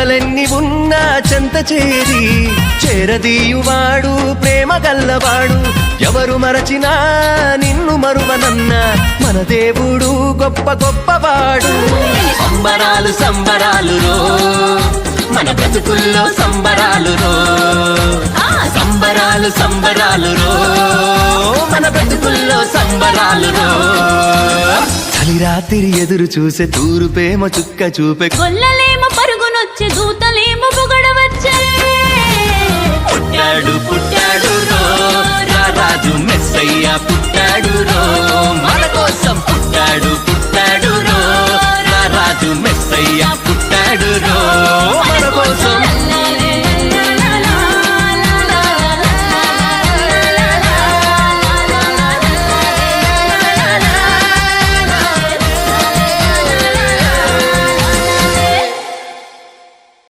శ్రమలెన్ని ఉన్నా చెంత చేరి చేరదీయువాడు ప్రేమ గల్లవాడు. ఎవరు మరచినా నిన్ను మరువనన్న మన దేవుడు గొప్ప గొప్పవాడు. సంబరాలు సంబరాలు రో మన బ్రతుకుల్లో సంబరాలు రో, సంబరాలు సంబరాలు రో మన బ్రతుకుల్లో సంబరాలు రో. చలి రాత్రి ఎదురు చూసే తూరుపేమ చుక్క చూపే గొల్లలేమ